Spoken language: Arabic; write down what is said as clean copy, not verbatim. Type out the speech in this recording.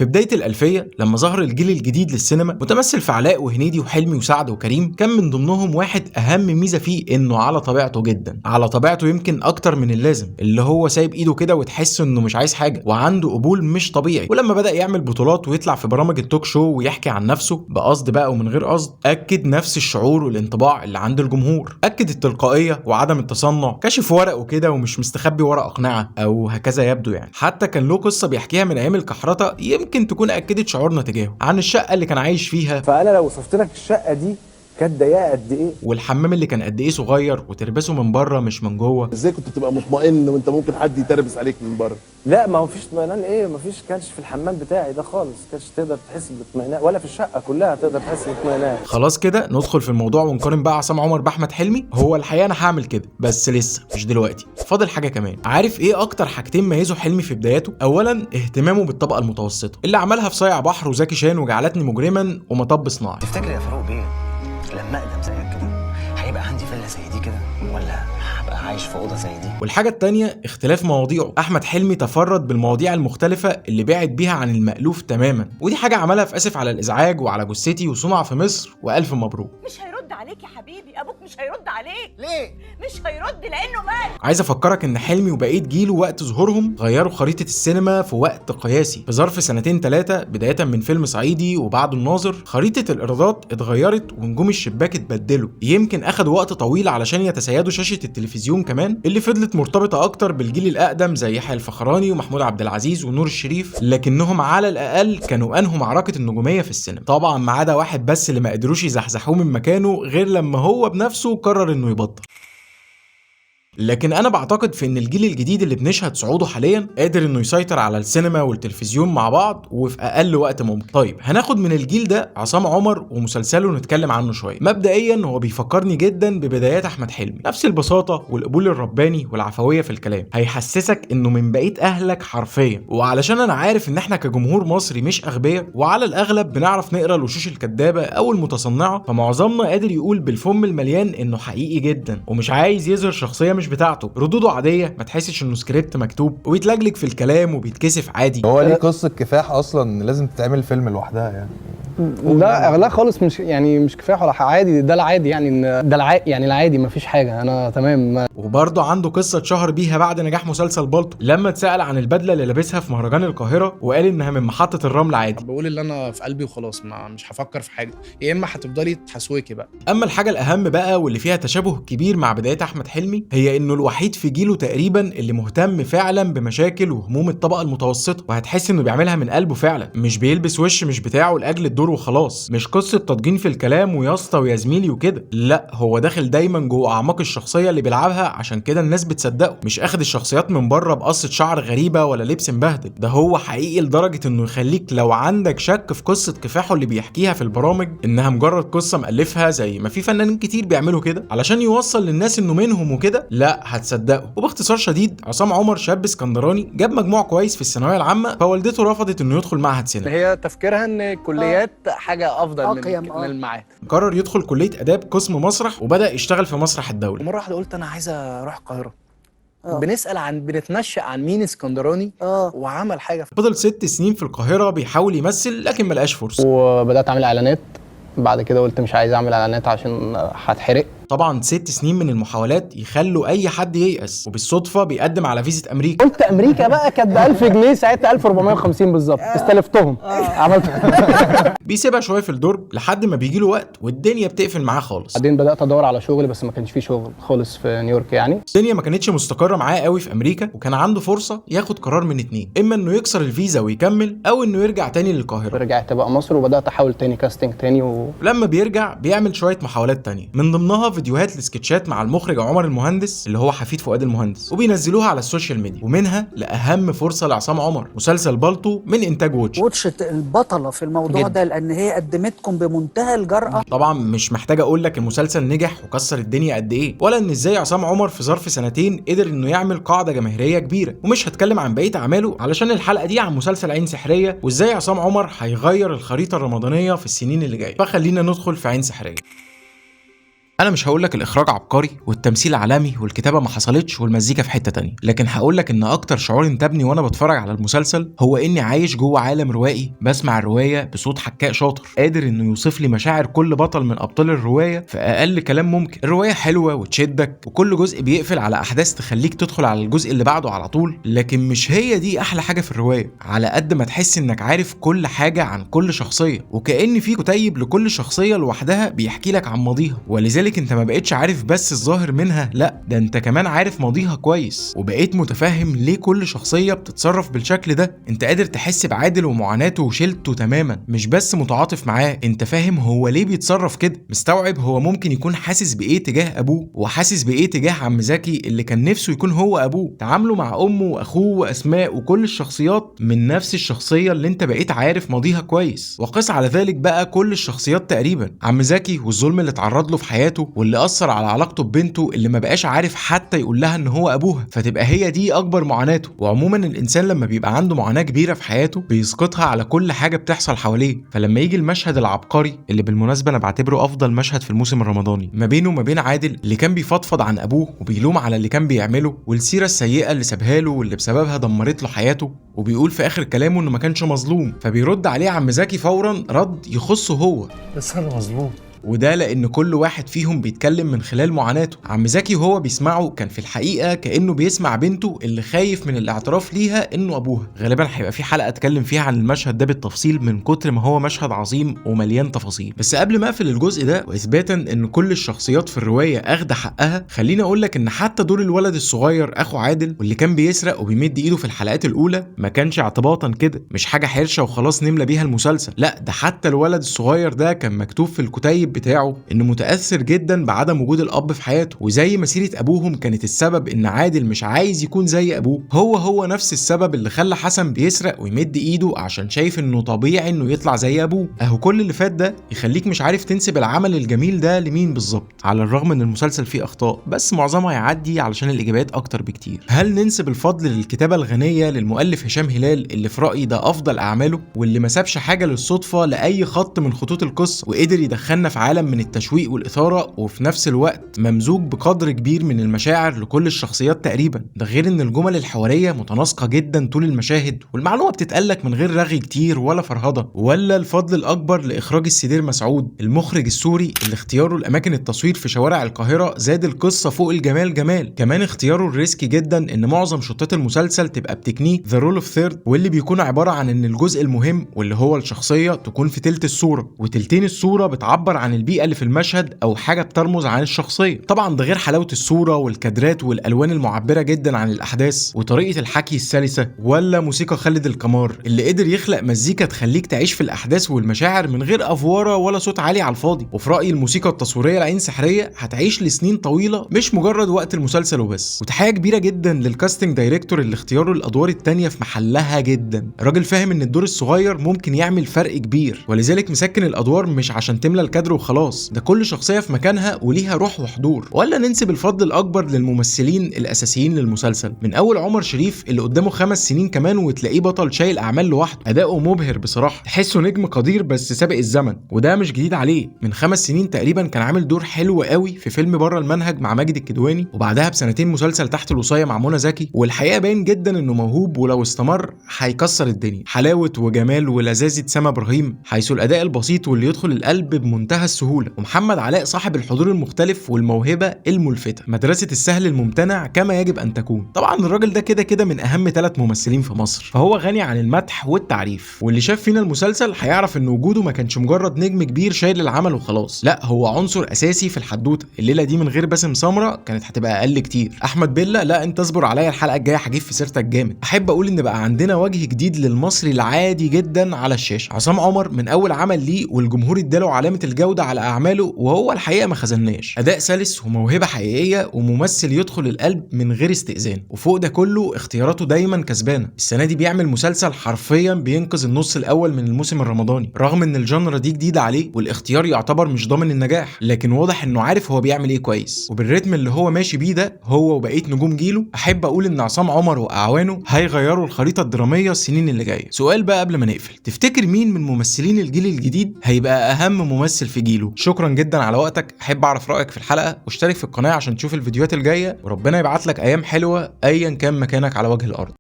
في بداية الألفية لما ظهر الجيل الجديد للسينما متمثل في علاء وهنيدي وحلمي وسعد وكريم، كان من ضمنهم واحد أهم ميزة فيه إنه على طبيعته جدا، على طبيعته يمكن أكتر من اللازم، اللي هو سايب إيده كده وتحس إنه مش عايز حاجة وعنده قبول مش طبيعي. ولما بدأ يعمل بطولات ويطلع في برامج التوك شو ويحكي عن نفسه بقصد بقى ومن غير قصد، أكد نفس الشعور والانطباع اللي عند الجمهور، أكد التلقائية وعدم التصنع، كشف ورقه كده ومش مستخبي ورا أقنعة أو هكذا يبدو يعني. حتى كان له قصة بيحكيها من أيام الكحرطة يمكن تكون أكدت شعورنا تجاهه، عن الشقة اللي كان عايش فيها. فأنا لو وصفت لك الشقة دي كانت ضيقة قد إيه، والحمام اللي كان قد إيه صغير وتربسه من بره مش من جوه. ازاي كنت تبقى مطمئن وانت ممكن حد يتربس عليك من بره؟ لا ما هو فيش اطمئنان، ايه ما فيش، كانش في الحمام بتاعي ده خالص كانش تقدر تحس باطمئنان، ولا في الشقة كلها تقدر تحس باطمئنان. خلاص كده ندخل في الموضوع ونقارن بقى عصام عمر بأحمد حلمي. هو الحقيقة أنا هعمل كده بس لسه مش دلوقتي، فاضل حاجة كمان. عارف إيه أكتر حاجتين ميزوا حلمي في بداياته؟ أولا اهتمامه بالطبقة المتوسطة اللي عملها في صايع بحر وزكي شان وجعلتني مجرما ومطب صناعي. تفتكر يا فاروق بيه لما اقدم زيك كده هيبقى عندي فيلا زي دي كده، ولا هبقى عايش في اوضه زي دي؟ والحاجه التانيه اختلاف مواضيعه. احمد حلمي تفرد بالمواضيع المختلفه اللي بعد بيها عن المألوف تماما، ودي حاجه عملها في اسف على الازعاج وعلى جثتي وصنع في مصر والف مبروك. مش هيرد عليك يا حبيبي، ابوك مش هيرد عليك. ليه؟ مش هيرد لانه مات. عايز افكرك ان حلمي وبقيه جيله وقت ظهورهم غيروا خريطه السينما في وقت قياسي، في ظرف سنتين ثلاثه، بدايه من فيلم صعيدي وبعده الناظر خريطه الايرادات اتغيرت ونجوم الشباك اتبدلوا. يمكن اخدوا وقت طويل علشان يتسيدوا شاشه التلفزيون كمان اللي فضلت مرتبطه اكتر بالجيل الاقدم زي يحيى الفخراني ومحمود عبد العزيز ونور الشريف، لكنهم على الاقل كانوا انهوا معركه النجوميه في السينما. طبعا ما عدا واحد بس اللي ما قدروش يزحزحوه من مكانه غير لما هو بنفسه قرر انه يبطل. لكن انا بعتقد في ان الجيل الجديد اللي بنشهد صعوده حاليا قادر انه يسيطر على السينما والتلفزيون مع بعض وفي اقل وقت ممكن. طيب هناخد من الجيل ده عصام عمر ومسلسله نتكلم عنه شويه. مبدئيا هو بيفكرني جدا ببدايات احمد حلمي، نفس البساطه والقبول الرباني والعفويه في الكلام، هيحسسك انه من بقيه اهلك حرفيا. وعلشان انا عارف ان احنا كجمهور مصري مش اغبياء وعلى الاغلب بنعرف نقرا الوشوش الكدابه او المتصنعه، فمعظمنا قادر يقول بالفم المليان انه حقيقي جدا ومش عايز يظهر شخصيه مش بتاعته، ردوده عاديه ما تحسش انه سكريبت مكتوب، ويتلجلج في الكلام وبيتكسف عادي. هو ليه قصه كفاح اصلا لازم تتعمل فيلم لوحدها يعني؟ لا خالص، مش يعني مش كفاح ولا عادي، ده العادي يعني، ان ده يعني العادي مفيش حاجه، انا تمام. وبرضه عنده قصه اتشهر بيها بعد نجاح مسلسل بالطو، لما اتسال عن البدله اللي لابسها في مهرجان القاهره وقال انها من محطه الرمل عادي. بقول اللي انا في قلبي وخلاص، مش هفكر في حاجه، يا اما هتفضلي تحسوكي بقى. اما الحاجه الاهم بقى واللي فيها تشابه كبير مع بدايه احمد حلمي هي انه الوحيد في جيله تقريبا اللي مهتم فعلا بمشاكل وهموم الطبقه المتوسطه، وهتحس انه بيعملها من قلبه فعلا، مش بيلبس وش مش بتاعه لاجل الدور وخلاص، مش قصه تضجين في الكلام ويا اسطى ويا زميلي وكده، لا هو داخل دايما جوه اعماق الشخصيه اللي بيلعبها، عشان كده الناس بتصدقه، مش اخد الشخصيات من بره بقصه شعر غريبه ولا لبس مبهدل، ده هو حقيقي لدرجه انه يخليك لو عندك شك في قصه كفاحه اللي بيحكيها في البرامج انها مجرد قصه مألفها زي ما في فنانين كتير بيعملوا كده علشان يوصل للناس انه منهم وكده، لا هتصدقه. وباختصار شديد عصام عمر شاب اسكندراني جاب مجموع كويس في الثانويه العامه، فوالدته رفضت انه يدخل معهد سينما، هي تفكيرها ان الكليات حاجه افضل من المعاهد. قرر يدخل كليه اداب قسم مسرح وبدا يشتغل في مسرح الدولي. مره واحده قلت انا عايز اروح القاهره. بنتنشأ عن مين اسكندراني وعمل حاجه. فضل 6 سنين في القاهره بيحاول يمثل لكن ما لقاش فرصه، وبدات اعمل اعلانات. بعد كده قلت مش عايز اعمل اعلانات عشان هتحرق. طبعا 6 سنين من المحاولات يخلوا اي حد ييأس، وبالصدفه بيقدم على فيزا امريكا. قلت امريكا بقى كانت ب 1000 جنيه ساعتها، 1450 بالظبط، استلفتهم عملت. بيسيبها شويه في الدرج لحد ما بيجي له وقت والدنيا بتقفل معاه خالص. بعدين بدات ادور على شغل بس ما كانش فيه شغل خالص في نيويورك يعني. الدنيا ما كانتش مستقره معاه قوي في امريكا، وكان عنده فرصه ياخد قرار من اتنين، اما انه يكسر الفيزا ويكمل او انه يرجع تاني للقاهره. رجعت بقى مصر وبدات احاول تاني كاستنج تاني لما بيرجع بيعمل شويه محاولات تانية، من ضمنها فيديوهات لسكتشات مع المخرج عمر المهندس اللي هو حفيد فؤاد المهندس، وبينزلوها على السوشيال ميديا، ومنها لاهم فرصه لعصام عمر مسلسل بالطو من انتاج واتش البطله في الموضوع ده، لان هي قدمتكم بمنتهى الجرأه. طبعا مش محتاج اقول لك المسلسل نجح وكسر الدنيا قد ايه، ولا ان ازاي عصام عمر في ظرف سنتين قدر انه يعمل قاعده جماهيريه كبيره. ومش هتكلم عن بقيه اعماله علشان الحلقه دي عن مسلسل عين سحريه وازاي عصام عمر هيغير الخريطه الرمضانيه في السنين اللي جايه، فخلينا ندخل في عين سحريه. انا مش هقولك الاخراج عبقري والتمثيل عالمي والكتابه ما حصلتش والمزيكا في حته تانية، لكن هقولك ان اكتر شعور انتابني وانا بتفرج على المسلسل هو اني عايش جوه عالم روائي، بسمع الروايه بصوت حكاء شاطر قادر انه يوصف لي مشاعر كل بطل من ابطال الروايه في اقل كلام ممكن. الروايه حلوه وتشدك وكل جزء بيقفل على احداث تخليك تدخل على الجزء اللي بعده على طول، لكن مش هي دي احلى حاجه في الروايه، على قد ما تحس انك عارف كل حاجه عن كل شخصيه، وكأن في كتيب لكل شخصيه لوحدها بيحكي لك عن ماضيها، ولذلك انت ما بقتش عارف بس الظاهر منها، لا ده انت كمان عارف ماضيها كويس، وبقيت متفهم ليه كل شخصيه بتتصرف بالشكل ده. انت قادر تحس بعادل ومعاناته وشيلته تماما، مش بس متعاطف معاه، انت فاهم هو ليه بيتصرف كده، مستوعب هو ممكن يكون حاسس بايه تجاه ابوه، وحاسس بايه تجاه عم زكي اللي كان نفسه يكون هو ابوه، تعامله مع امه واخوه واسماء وكل الشخصيات من نفس الشخصيه اللي انت بقيت عارف ماضيها كويس. وقس على ذلك بقى كل الشخصيات تقريبا، عم زكي والظلم اللي اتعرض له في حياته واللي اثر على علاقته ببنته اللي ما بقاش عارف حتى يقول لها ان هو ابوها، فتبقى هي دي اكبر معاناته. وعموما الانسان لما بيبقى عنده معاناه كبيره في حياته بيسقطها على كل حاجه بتحصل حواليه، فلما يجي المشهد العبقري اللي بالمناسبه انا بعتبره افضل مشهد في الموسم الرمضاني ما بينه وما بين عادل اللي كان بيفضفض عن ابوه وبيلوم على اللي كان بيعمله والسيره السيئه اللي سابها له واللي بسببها دمرت له حياته، وبيقول في اخر كلامه انه ما كانش مظلوم، فبيرد عليه عم زكي فورا رد يخصه هو، بس انا مظلوم. وده لان كل واحد فيهم بيتكلم من خلال معاناته. عم زكي وهو بيسمعه كان في الحقيقه كانه بيسمع بنته اللي خايف من الاعتراف ليها انه ابوها. غالبا هيبقى في حلقه اتكلم فيها عن المشهد ده بالتفصيل من كتر ما هو مشهد عظيم ومليان تفاصيل. بس قبل ما اقفل الجزء ده واثباتا ان كل الشخصيات في الروايه اخده حقها، خليني اقول لك ان حتى دور الولد الصغير اخو عادل واللي كان بيسرق وبيمد ايده في الحلقات الاولى ما كانش اعتباطا كده، مش حاجه حرشه وخلاص نملى بيها المسلسل، لا ده حتى الولد الصغير ده كان مكتوب في الكتيب بتاعه انه متاثر جدا بعدم وجود الاب في حياته، وزي ما سيره ابوهم كانت السبب ان عادل مش عايز يكون زي ابوه، هو نفس السبب اللي خلى حسن بيسرق ويمد ايده عشان شايف انه طبيعي انه يطلع زي ابوه. اهو كل اللي فات ده يخليك مش عارف تنسب العمل الجميل ده لمين بالظبط، على الرغم ان المسلسل فيه اخطاء بس معظمها يعدي علشان الاجابات اكتر بكتير. هل ننسب الفضل للكتابه الغنيه للمؤلف هشام هلال اللي في رايي ده افضل اعماله، واللي ما سابش حاجه للصدفه لاي خط من خطوط القصه، وقدر يدخلنا في عالم من التشويق والاثاره وفي نفس الوقت ممزوج بقدر كبير من المشاعر لكل الشخصيات تقريبا، ده غير ان الجمل الحواريه متناسقه جدا طول المشاهد والمعلومه بتتقالك من غير رغي كتير ولا فرهضه. ولا الفضل الاكبر لاخراج السدير مسعود المخرج السوري اللي اختياره لاماكن التصوير في شوارع القاهره زاد القصه فوق الجمال جمال. كمان اختياره الريسكي جدا ان معظم شوتات المسلسل تبقى بتكنيك ذا رول اوف ثيرد، واللي بيكون عباره عن ان الجزء المهم واللي هو الشخصيه تكون في تلت الصوره، وتلتين الصوره بتعبر عن البيئه اللي في المشهد او حاجه بترمز عن الشخصيه. طبعا ده غير حلاوه الصوره والكادرات والالوان المعبره جدا عن الاحداث وطريقه الحكي السلسه، ولا موسيقى خالد القمار اللي قدر يخلق مزيكا تخليك تعيش في الاحداث والمشاعر من غير افواره ولا صوت عالي على الفاضي. وفي رايي الموسيقى التصويريه العين سحريه هتعيش لسنين طويله مش مجرد وقت المسلسل وبس. وتحيه كبيره جدا للكاستنج دايركتور اللي اختياره الادوار التانيه في محلها جدا، الراجل فاهم ان الدور الصغير ممكن يعمل فرق كبير، ولذلك مسكن الادوار مش عشان تملى الكادر وخلاص، ده كل شخصيه في مكانها وليها روح وحضور. ولا ننسب الفضل الاكبر للممثلين الاساسيين للمسلسل، من اول عمر شريف اللي قدامه 5 سنين كمان وتلاقيه بطل شايل اعمال لوحده، اداؤه مبهر بصراحه، تحسه نجم قدير بس سابق الزمن، وده مش جديد عليه. من 5 سنين تقريبا كان عامل دور حلو قوي في فيلم بره المنهج مع ماجد الكدواني، وبعدها بسنتين مسلسل تحت الوصايه مع منى زكي، والحقيقه باين جدا انه موهوب ولو استمر هيكسر الدنيا. حلاوه وجمال ولذاذه سما ابراهيم حيث الاداء البسيط واللي يدخل القلب بمنتهى السهوله، ومحمد علاء صاحب الحضور المختلف والموهبه الملفته، مدرسه السهل الممتنع كما يجب ان تكون. طبعا الراجل ده كده من اهم 3 ممثلين في مصر، فهو غني عن المدح والتعريف، واللي شاف فينا المسلسل هيعرف ان وجوده ما كانش مجرد نجم كبير شايل العمل وخلاص، لا هو عنصر اساسي في الحدوته. الليله دي من غير باسم سمره كانت هتبقى اقل كتير. احمد بيلا لا انت اصبر عليا الحلقه الجايه هجيب في سيرتك جامد. احب اقول ان بقى عندنا وجه جديد للمصري العادي جدا على الشاشه. عصام عمر من اول عمل ليه والجمهور اداله علامه الجوده على اعماله، وهو الحقيقه ما خزناش، اداء سلس وموهبه حقيقيه وممثل يدخل القلب من غير استئذان، وفوق ده كله اختياراته دايما كسبانه. السنه دي بيعمل مسلسل حرفيا بينقذ النص الاول من الموسم الرمضاني، رغم ان الجانرا دي جديده عليه والاختيار يعتبر مش ضامن النجاح، لكن واضح انه عارف هو بيعمل ايه كويس. وبالريتم اللي هو ماشي بيه ده هو وبقيه نجوم جيله، احب اقول ان عصام عمر واعوانه هيغيروا الخريطه الدراميه السنين اللي جايه. سؤال بقى قبل ما نقفل، تفتكر مين من ممثلين الجيل الجديد هيبقى اهم ممثل في في جيله. شكرا جدا على وقتك، احب اعرف رايك في الحلقه، واشترك في القناه عشان تشوف الفيديوهات الجايه، وربنا يبعت لك ايام حلوه ايا كان مكانك على وجه الارض.